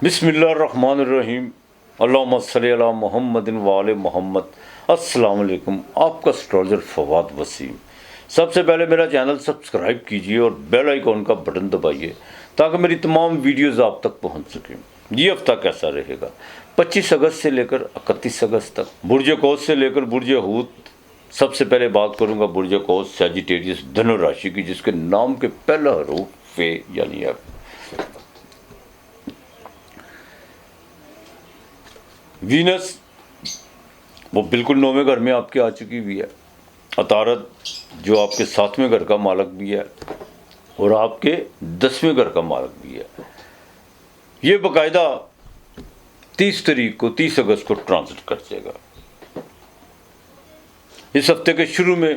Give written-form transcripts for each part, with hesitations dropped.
بسم اللہ الرحمن الرحیم، اللہم صلی علی محمد وآل محمد۔ السلام علیکم، آپ کا اسٹرالجر فواد وسیم۔ سب سے پہلے میرا چینل سبسکرائب کیجئے اور بیل آئیکن کا بٹن دبائیے تاکہ میری تمام ویڈیوز آپ تک پہنچ سکیں۔ یہ ہفتہ کیسا رہے گا؟ 25 اگست سے لے کر 31 اگست تک، برج قوس سے لے کر برج حوت۔ سب سے پہلے بات کروں گا برج قوس سیجیٹیریس دھنو راشی کی، جس کے نام کے پہلا حروف فے یعنی ایف۔ وینس وہ بالکل 9ویں گھر میں آپ کے آ چکی ہوئی ہے۔ عطارد جو آپ کے 7ویں گھر کا مالک بھی ہے اور آپ کے 10ویں گھر کا مالک بھی ہے، یہ باقاعدہ 30 اگست کو ٹرانزٹ کر جائے گا۔ اس ہفتے کے شروع میں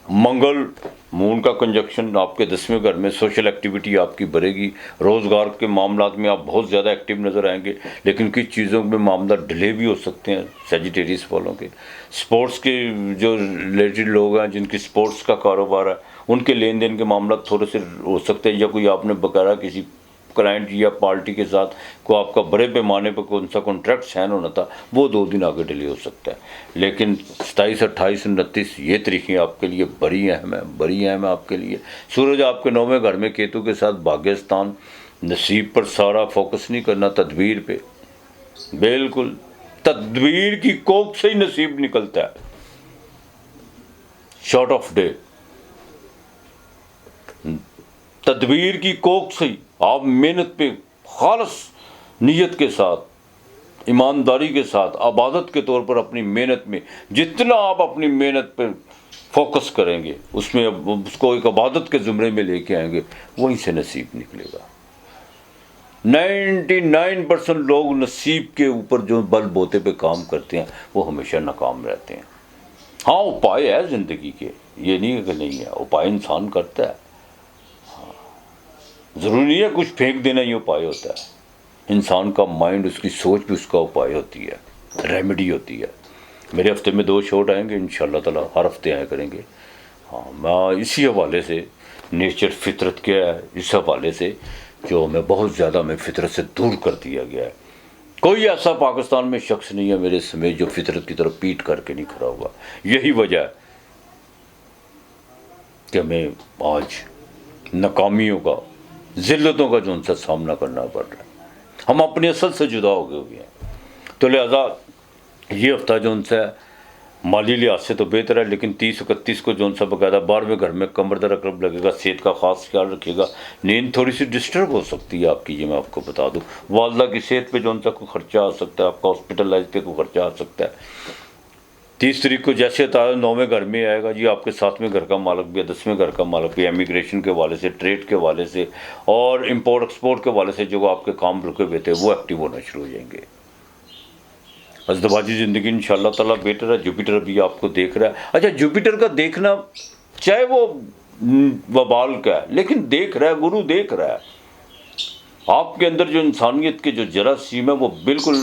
منگل مون کا کنجکشن آپ کے 10ویں گھر میں، سوشل ایکٹیویٹی آپ کی بڑھے گی، روزگار کے معاملات میں آپ بہت زیادہ ایکٹیو نظر آئیں گے، لیکن کچھ چیزوں میں معاملات ڈیلے بھی ہو سکتے ہیں سیجیٹیریس والوں کے۔ سپورٹس کے جو ریلیٹڈ لوگ ہیں، جن کی سپورٹس کا کاروبار ہے، ان کے لین دین کے معاملات تھوڑے سے ہو سکتے ہیں، یا کوئی آپ نے بقایا کسی کلائنٹ یا پارٹی کے ساتھ کو آپ کا بڑے پیمانے پہ کون سا کانٹریکٹ سائن ہونا تھا، وہ 2 دن آگے ڈیلے ہو سکتا ہے۔ لیکن 27، 28، 29 یہ تاریخیں آپ کے لیے بڑی اہم ہیں آپ کے لیے۔ سورج آپ کے 9ویں گھر میں کیتو کے ساتھ بھاگیستان، نصیب پر سارا فوکس نہیں کرنا، تدبیر پہ۔ بالکل تدبیر کی کوکھ سے ہی نصیب نکلتا ہے۔ شارٹ آف ڈے، تدبیر کی کوکھ سے ہی آپ محنت پہ خالص نیت کے ساتھ، ایمانداری کے ساتھ، عبادت کے طور پر اپنی محنت میں جتنا آپ اپنی محنت پہ فوکس کریں گے، اس میں اس کو ایک عبادت کے زمرے میں لے کے آئیں گے، وہیں سے نصیب نکلے گا۔ 99% لوگ نصیب کے اوپر جو بل بوتے پہ کام کرتے ہیں وہ ہمیشہ ناکام رہتے ہیں۔ ہاں، اپائے ہے زندگی کے، یہ نہیں کہ نہیں ہے، اپائے انسان کرتا ہے۔ ضروری نہیں ہے کچھ پھینک دینا ہی اپائے ہوتا ہے۔ انسان کا مائنڈ، اس کی سوچ بھی اس کا اپائے ہوتی ہے، ریمیڈی ہوتی ہے۔ میرے ہفتے میں 2 شوٹ آئیں گے انشاءاللہ تعالیٰ، ہر ہفتے آیا کریں گے۔ ہاں، میں اسی حوالے سے نیچر فطرت کیا ہے، اس حوالے سے جو ہمیں بہت زیادہ ہمیں فطرت سے دور کر دیا گیا ہے۔ کوئی ایسا پاکستان میں شخص نہیں ہے میرے سمیت جو فطرت کی طرف پیٹ کر کے نہیں کھڑا ہوا۔ یہی وجہ ہے کہ ہمیں آج ناکامیوں کا، ذلتوں کا جو ان سے سامنا کرنا پڑ رہا ہے۔ ہم اپنے اصل سے جدا ہو گئے ہوئے ہیں، تو لہذا یہ ہفتہ جو ان سے مالی لحاظ سے تو بہتر ہے، لیکن 30، 31 کو جو ان سے باقاعدہ 12ویں گھر میں کمر درد لگے گا۔ صحت کا خاص خیال رکھیے گا، نیند تھوڑی سی ڈسٹرب ہو سکتی ہے آپ کی، یہ میں آپ کو بتا دوں۔ والدہ کی صحت پہ جو ان سے کوئی خرچہ آ سکتا ہے، آپ کا ہاسپٹلائز پہ کوئی خرچہ آ سکتا ہے۔ 30 تاریخ کو جیسے 9ویں گھر میں آئے گا جی، آپ کے 7ویں گھر کا مالک بھی ہے، 10ویں گھر کا مالک بھی ہے۔ امیگریشن کے حوالے سے، ٹریڈ کے حوالے سے اور امپورٹ ایکسپورٹ کے حوالے سے جو آپ کے کام رکے ہوئے تھے وہ ایکٹیو ہونا شروع ہو جائیں گے۔ ازدواجی زندگی انشاءاللہ تعالیٰ بیٹر ہے۔ جوپیٹر بھی آپ کو دیکھ رہا ہے۔ اچھا، جوپیٹر کا دیکھنا چاہے وہ وبال کا ہے، لیکن دیکھ رہا ہے، گرو دیکھ رہا ہے۔ آپ کے اندر جو انسانیت کے جو جراثیم ہے وہ بالکل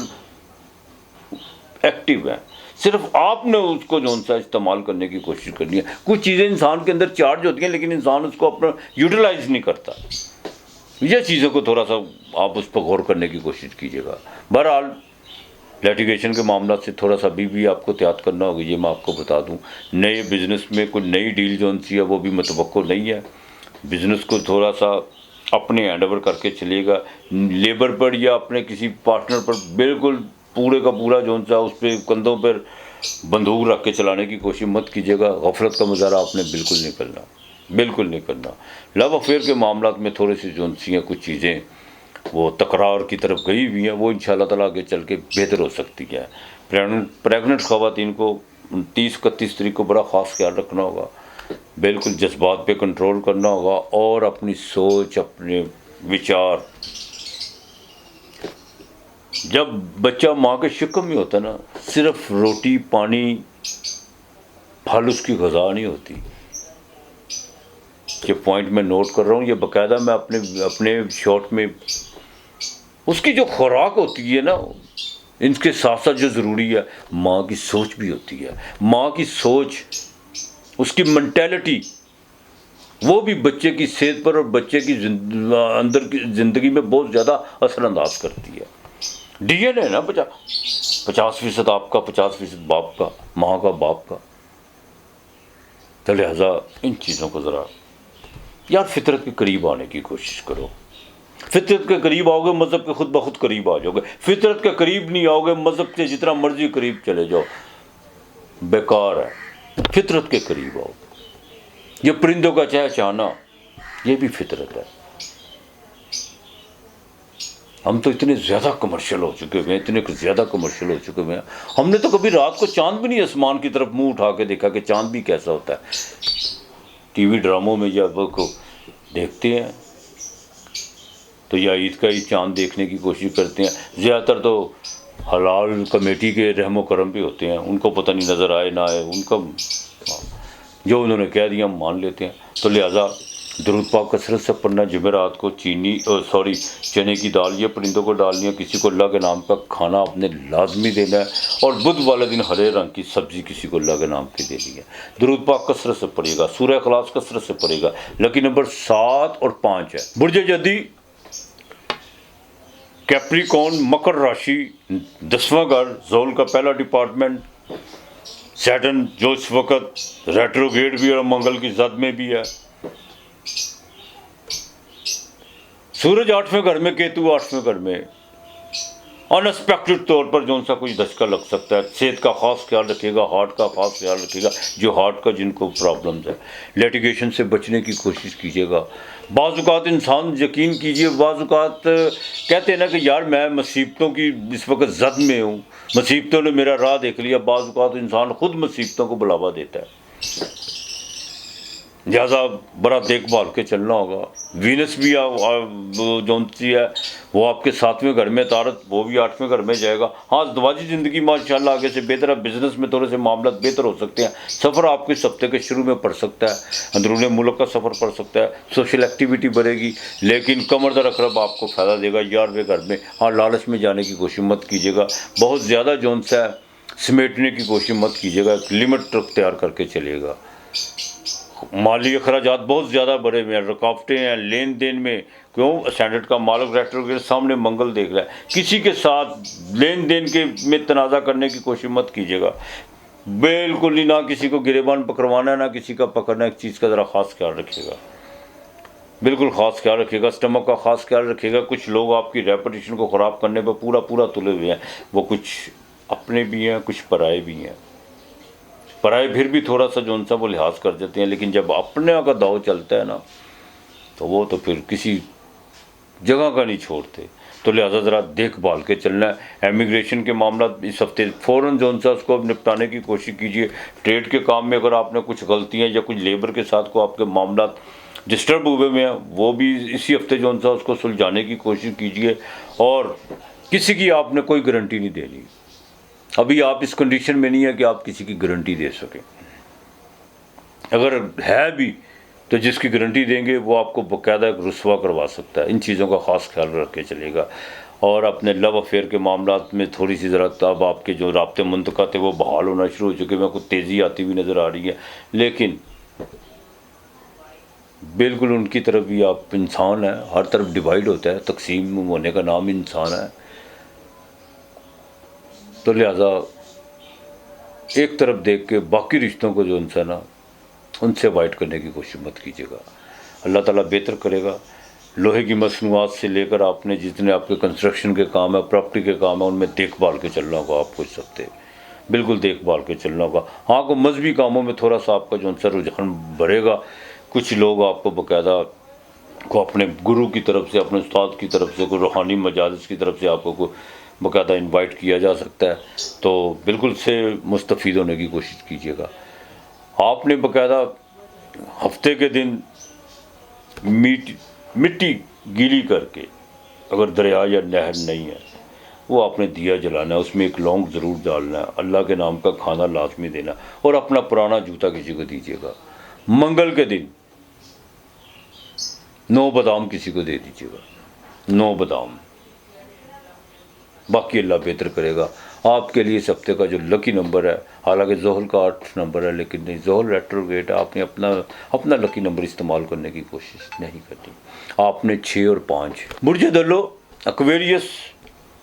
ایکٹیو ہے، صرف آپ نے اس کو جو سا استعمال کرنے کی کوشش کرنی ہے۔ کچھ چیزیں انسان کے اندر چارج ہوتی ہیں، لیکن انسان اس کو اپنا یوٹیلائز نہیں کرتا۔ یہ چیزوں کو تھوڑا سا آپ اس پر غور کرنے کی کوشش کیجیے گا۔ بہرحال لیٹیگیشن کے معاملات سے تھوڑا سا بھی آپ کو احتیاط کرنا ہوگا، یہ میں آپ کو بتا دوں۔ نئے بزنس میں کوئی نئی ڈیل جو سی ہے وہ بھی متوقع نہیں ہے۔ بزنس کو تھوڑا سا اپنے ہینڈ اوور کر کے چلیے گا۔ لیبر پر یا اپنے کسی پارٹنر پر بالکل پورے کا پورا جو سا اس پہ کندھوں پر بندوق رکھ کے چلانے کی کوشش مت کیجیے گا۔ غفلت کا مظاہرہ آپ نے بالکل نہیں کرنا، بالکل نہیں کرنا۔ لو افیئر کے معاملات میں تھوڑی سی جو سی ہیں کچھ چیزیں وہ تکرار کی طرف گئی ہوئی ہیں، وہ انشاءاللہ تعالیٰ آگے چل کے بہتر ہو سکتی ہیں۔ پریگننٹ خواتین کو 30، 31 تاریخ کو بڑا خاص خیال رکھنا ہوگا، بالکل جذبات پہ کنٹرول کرنا ہوگا اور اپنی سوچ، اپنے وچار۔ جب بچہ ماں کے شکم میں ہوتا ہے نا، صرف روٹی پانی پھل اس کی غذا نہیں ہوتی۔ یہ پوائنٹ میں نوٹ کر رہا ہوں، یہ باقاعدہ میں اپنے شارٹ میں اس کی جو خوراک ہوتی ہے نا، ان کے ساتھ ساتھ جو ضروری ہے، ماں کی سوچ بھی ہوتی ہے۔ ماں کی سوچ، اس کی مینٹیلٹی، وہ بھی بچے کی صحت پر اور بچے کی اندر کی زندگی میں بہت زیادہ اثر انداز کرتی ہے۔ ڈی این اے نا 50% آپ کا، 50% باپ کا، ماں کا، باپ کا. تو لہٰذا ان چیزوں کو ذرا یار فطرت کے قریب آنے کی کوشش کرو. فطرت کے قریب آؤ گے مذہب کے خود بخود قریب آ جاؤ گے. فطرت کے قریب نہیں آؤ گے مذہب سے جتنا مرضی قریب چلے جاؤ بیکار ہے. فطرت کے قریب آؤ. یہ پرندوں کا چہچہانا یہ بھی فطرت ہے. ہم تو اتنے زیادہ کمرشل ہو چکے ہوئے ہیں، اتنے زیادہ کمرشل ہو چکے ہوئے ہیں، ہم نے تو کبھی رات کو چاند بھی نہیں آسمان کی طرف منہ اٹھا کے دیکھا کہ چاند بھی کیسا ہوتا ہے. ٹی وی ڈراموں میں جب کو دیکھتے ہیں تو یا عید کا عید چاند دیکھنے کی کوشش کرتے ہیں. زیادہ تر تو حلال کمیٹی کے رحم و کرم پہ ہوتے ہیں، ان کو پتہ نہیں نظر آئے نہ آئے، ان کا جو انہوں نے کہہ دیا ہم مان لیتے ہیں. تو لہٰذا درود پاک کثرت سے پڑھنا. جمعرات کو چنے کی دال یہ پرندوں کو ڈالنی ہے. کسی کو اللہ کے نام کا کھانا آپ نے لازمی دینا ہے. اور بدھ والے دن ہرے رنگ کی سبزی کسی کو اللہ کے نام کی دینی ہے. درود پاک کثرت سے پڑھے گا. سورہ اخلاص کثرت سے پڑھے گا. لکی نمبر 7 اور 5 ہے. برج جدی کیپریکون مکر راشی 10واں گھر زول کا پہلا ڈپارٹمنٹ. سیٹرن جو اس وقت ریٹروگیٹ بھی اور منگل کی زد میں بھی ہے. سورج 8ویں گھر میں، کیتو 8ویں گھر میں. انسپیکٹڈ طور پر جو ان سا کچھ دھچکا لگ سکتا ہے. صحت کا خاص خیال رکھے گا، ہارٹ کا خاص خیال رکھے گا. جو ہارٹ کا جن کو پرابلمز ہے، لیٹیگیشن سے بچنے کی کوشش کیجیے گا. بعض اوقات انسان یقین کیجیے، بعض اوقات کہتے ہیں نا کہ یار میں مصیبتوں کی اس وقت زد میں ہوں، مصیبتوں نے میرا راہ دیکھ لیا. بعض اوقات انسان خود مصیبتوں کو بڑھاوا دیتا ہے. لہٰذا بڑا دیکھ بھال کے چلنا ہوگا. وینس بھی جون سی ہے وہ آپ کے 7ویں گھر میں، تارت وہ بھی 8ویں گھر میں جائے گا. ہاں ازدواجی زندگی ماشاءاللہ آگے سے بہتر ہے. بزنس میں تھوڑے سے معاملات بہتر ہو سکتے ہیں. سفر آپ کے اس ہفتے کے شروع میں پڑ سکتا ہے. اندرون ملک کا سفر پڑ سکتا ہے. سوشل ایکٹیویٹی بڑھے گی، لیکن کمر در اقرب آپ کو فائدہ دے گا 11ویں گھر میں. ہاں لالچ میں جانے کی کوشش مت کیجیے گا. بہت زیادہ جون سا ہے سمیٹنے کی کوشش مت کیجیے گا. ایک لمٹ اختیار کر کے چلے گا. مالی اخراجات بہت زیادہ بڑے ہوئے ہیں. رکاوٹیں ہیں لین دین میں. کیوں؟ اسٹینڈرڈ کا مالک ریٹروگریڈ سامنے منگل دیکھ رہا ہے. کسی کے ساتھ لین دین کے میں تنازع کرنے کی کوشش مت کیجیے گا. بالکل ہی نہ کسی کو گریبان پکڑوانا ہے نہ کسی کا پکڑنا. ایک چیز کا ذرا خاص خیال رکھیے گا، بالکل خاص خیال رکھیے گا. اسٹمک کا خاص خیال رکھیے گا. کچھ لوگ آپ کی ریپوٹیشن کو خراب کرنے پہ پورا تلے ہوئے ہیں. وہ کچھ اپنے بھی ہیں، کچھ پرائے بھی ہیں. پرائے پھر بھی تھوڑا سا جو ان سا وہ لحاظ کر دیتے ہیں، لیکن جب اپنے کا داؤ چلتا ہے نا تو وہ تو پھر کسی جگہ کا نہیں چھوڑتے. تو لہٰذا ذرا دیکھ بھال کے چلنا ہے. امیگریشن کے معاملات اس ہفتے فوراً جو ان سا اس کو نپٹانے کی کوشش کیجیے. ٹریڈ کے کام میں اگر آپ نے کچھ غلطیاں یا کچھ لیبر کے ساتھ کو آپ کے معاملات ڈسٹرب ہوئے ہوئے ہیں وہ بھی اسی ہفتے جو ان سا اس کو سلجھانے کی کوشش کیجیے. اور کسی کی آپ نے کوئی گارنٹی نہیں دینی. ابھی آپ اس کنڈیشن میں نہیں ہے کہ آپ کسی کی گارنٹی دے سکیں. اگر ہے بھی تو جس کی گارنٹی دیں گے وہ آپ کو باقاعدہ ایک رسوا کروا سکتا ہے. ان چیزوں کا خاص خیال رکھ کے چلے گا. اور اپنے لو افیئر کے معاملات میں تھوڑی سی ذرا اب آپ کے جو رابطے منطقہ تھے وہ بحال ہونا شروع ہو چکے ہیں. کچھ تیزی آتی ہوئی نظر آ رہی ہے، لیکن بالکل ان کی طرف بھی آپ انسان ہیں. ہر طرف ڈیوائیڈ ہوتا ہے، تقسیم ہونے کا نام انسان ہے. تو لہٰذا ایک طرف دیکھ کے باقی رشتوں کو جو انسان نا ان سے اوائڈ کرنے کی کوشش مت کیجیے گا. اللہ تعالیٰ بہتر کرے گا. لوہے کی مصنوعات سے لے کر آپ نے جتنے آپ کے کنسٹرکشن کے کام ہے، پراپرٹی کے کام ہے، ان میں دیکھ بھال کے چلنا ہوگا. آپ کو اس ہفتے بالکل دیکھ بھال کے چلنا ہوگا. ہاں کو مذہبی کاموں میں تھوڑا سا آپ کا جو ان سے رجحان بڑھے گا. کچھ لوگ آپ کو باقاعدہ کو اپنے گرو کی طرف سے، اپنے استاد کی طرف سے، کوئی روحانی مجالس کی طرف سے آپ کو باقاعدہ انوائٹ کیا جا سکتا ہے. تو بالکل سے مستفید ہونے کی کوشش کیجیے گا. آپ نے باقاعدہ ہفتے کے دن مٹی گیلی کر کے، اگر دریا یا نہر نہیں ہے وہ آپ نے دیا جلانا ہے. اس میں ایک لونگ ضرور ڈالنا ہے. اللہ کے نام کا کھانا لازمی دینا. اور اپنا پرانا جوتا کسی کو دیجیے گا. منگل کے دن 9 بادام کسی کو دے دیجیے گا. 9 بادام. باقی اللہ بہتر کرے گا. آپ کے لیے اس ہفتے کا جو لکی نمبر ہے، حالانکہ زحل کا 8 نمبر ہے، لیکن نہیں، زحل ریٹروگریڈ ہے. آپ نے اپنا لکی نمبر استعمال کرنے کی کوشش نہیں کرنی. آپ نے 6 اور 5. برج دلو ایکویریس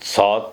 7